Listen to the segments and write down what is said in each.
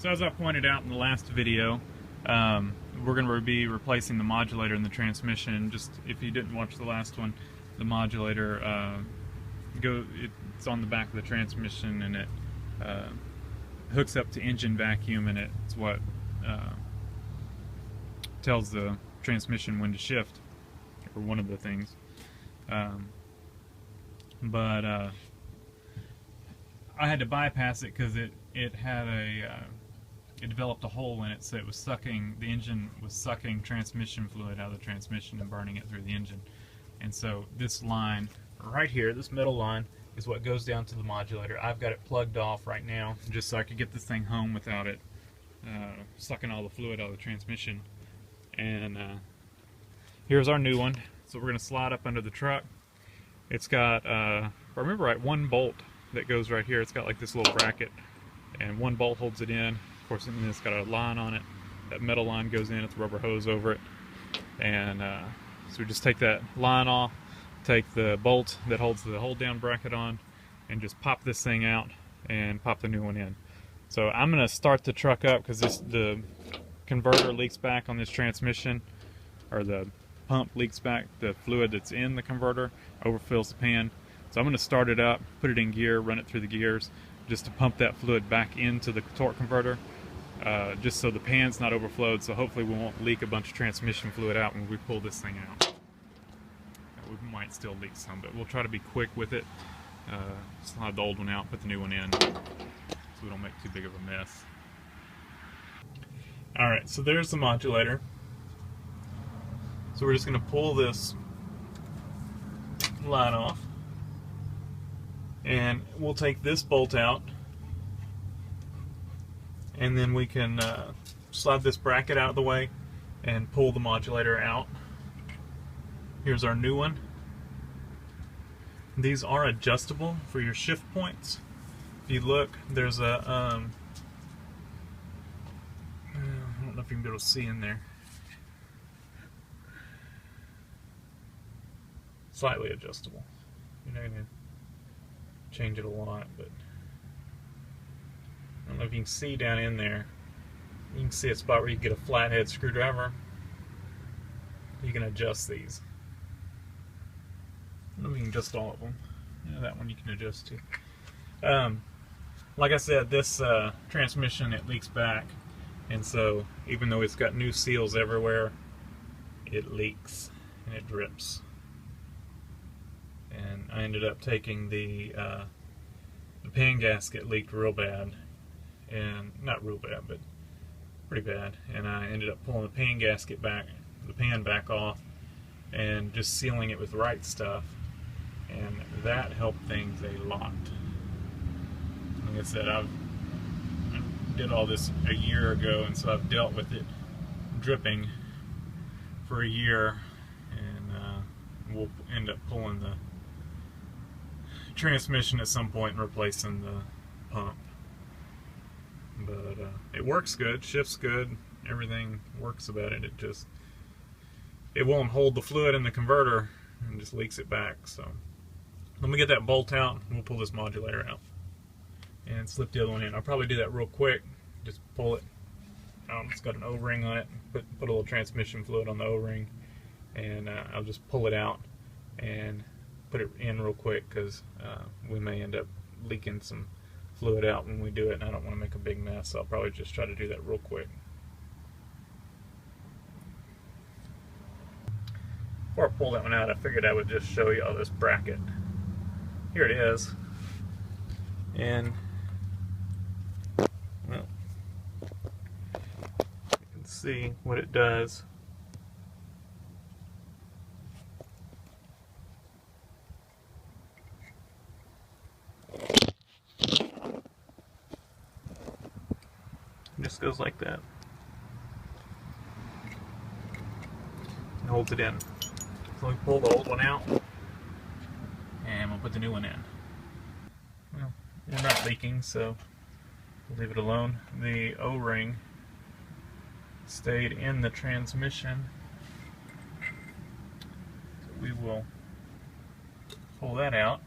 So as I pointed out in the last video, we're going to be replacing the modulator in the transmission. Just if you didn't watch the last one, the modulator it's on the back of the transmission, and it hooks up to engine vacuum, and it's what tells the transmission when to shift, or one of the things. But I had to bypass it because it had it developed a hole in it, so it was sucking, the engine was sucking transmission fluid out of the transmission and burning it through the engine. And so this line right here, this middle line, is what goes down to the modulator. I've got it plugged off right now just so I could get this thing home without it sucking all the fluid out of the transmission. And here's our new one. So we're going to slide up under the truck. It's got, if I remember right, one bolt that goes right here. It's got like this little bracket, and one bolt holds it in. Of course, and then it's got a line on it. That metal line goes in, it's a rubber hose over it. And so we just take that line off, take the bolt that holds the hold down bracket on, and just pop this thing out and pop the new one in. So I'm going to start the truck up because the converter leaks back on this transmission, or the pump leaks back, the fluid that's in the converter overfills the pan. So I'm going to start it up, put it in gear, run it through the gears just to pump that fluid back into the torque converter, just so the pan's not overflowed, so hopefully we won't leak a bunch of transmission fluid out when we pull this thing out. We might still leak some, but we'll try to be quick with it. Slide the old one out, put the new one in, so we don't make too big of a mess. Alright, so there's the modulator. So we're just going to pull this line off, and we'll take this bolt out, and then we can slide this bracket out of the way and pull the modulator out. Here's our new one. These are adjustable for your shift points. If you look, there's a I don't know if you can be able to see in there. Slightly adjustable. You're not going to change it a lot, but I don't know if you can see down in there. You can see a spot where you can get a flathead screwdriver. You can adjust these. I don't know if you can adjust all of them. Yeah, that one you can adjust to. Like I said, this transmission, it leaks back, and so even though it's got new seals everywhere, it leaks and it drips. And I ended up taking the pan gasket leaked real bad, and not real bad, but pretty bad. And I ended up pulling the pan gasket back, the pan back off, and just sealing it with the right stuff, and that helped things a lot. Like I said, I did all this a year ago, and so I've dealt with it dripping for a year, and we'll end up pulling the transmission at some point and replacing the pump. But it works good, shifts good, everything works about it. It won't hold the fluid in the converter and just leaks it back. So let me get that bolt out and we'll pull this modulator out and slip the other one in. I'll probably do that real quick. Just pull it. It's got an O-ring on it. Put a little transmission fluid on the O-ring, and I'll just pull it out and put it in real quick, because we may end up leaking some fluid out when we do it, and I don't want to make a big mess, so I'll probably just try to do that real quick. Before I pull that one out, I figured I would just show you all this bracket. Here it is. And, well, you can see what it does. It just goes like that. And holds it in. So we pull the old one out, and we'll put the new one in. Well, we're not leaking, so we'll leave it alone. The O-ring stayed in the transmission, so we will pull that out.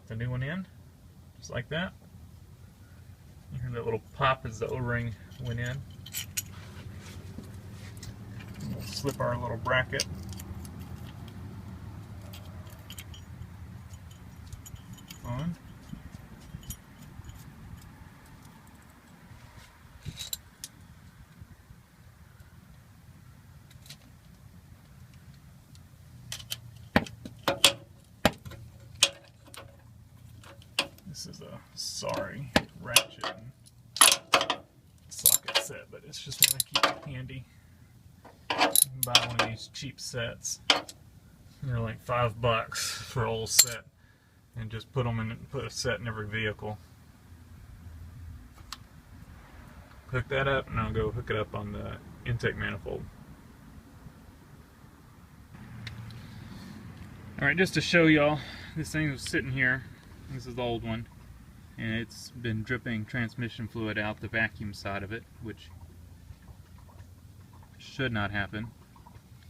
pop the new one in, just like that. You hear that little pop as the O-ring went in. And we'll slip our little bracket. On. This is a sorry ratchet and socket set, but it's just want to keep it handy. You can buy one of these cheap sets. They're like $5 for a whole set, and just put them in. Put a set in every vehicle. Hook that up, and I'll go hook it up on the intake manifold. All right, just to show y'all, this thing was sitting here. This is the old one, and it's been dripping transmission fluid out the vacuum side of it, which should not happen.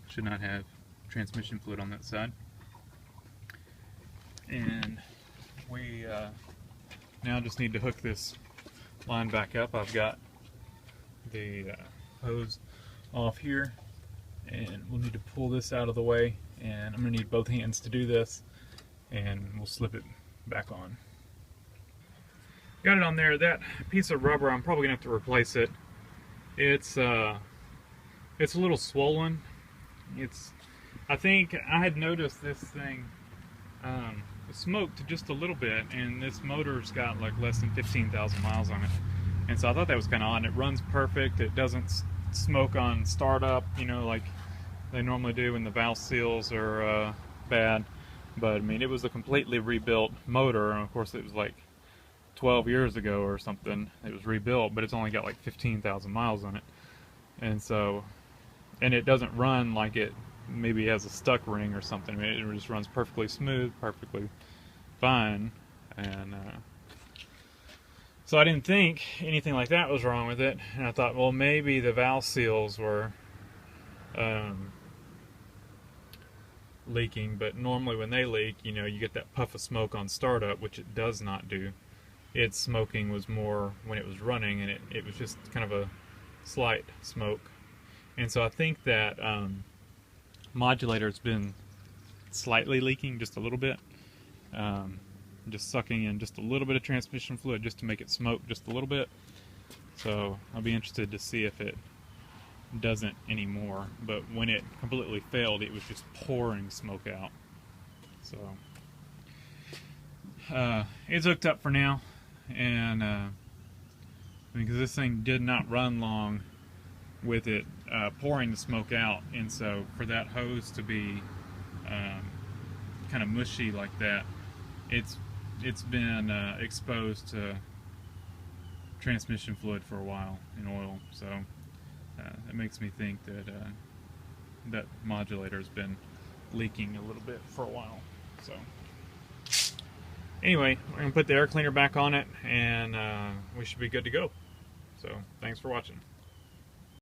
Should not have transmission fluid on that side. And we now just need to hook this line back up. I've got the hose off here, and we'll need to pull this out of the way, and I'm going to need both hands to do this, and we'll slip it back on. Got it on there. That piece of rubber, I'm probably gonna have to replace it. It's a little swollen. I think I had noticed this thing smoked just a little bit, and this motor's got like less than 15,000 miles on it, and so I thought that was kind of odd. It runs perfect. It doesn't smoke on startup, you know, like they normally do when the valve seals are bad. But I mean, it was a completely rebuilt motor, and of course it was like 12 years ago or something. It was rebuilt, but it's only got like 15,000 miles on it, and so, and it doesn't run like it maybe has a stuck ring or something. I mean, it just runs perfectly smooth, perfectly fine, and so I didn't think anything like that was wrong with it, and I thought, well, maybe the valve seals were leaking. But normally when they leak, you know, you get that puff of smoke on startup, which it does not do. Its smoking was more when it was running, and it was just kind of a slight smoke. And so I think that modulator's been slightly leaking, just a little bit, just sucking in just a little bit of transmission fluid just to make it smoke just a little bit. So I'll be interested to see if it doesn't anymore. But when it completely failed, it was just pouring smoke out. So it's hooked up for now, and because this thing did not run long with it pouring the smoke out, and so for that hose to be kind of mushy like that, it's been exposed to transmission fluid for a while in oil. So it makes me think that that modulator has been leaking a little bit for a while. So anyway, we're going to put the air cleaner back on it, and we should be good to go. So thanks for watching.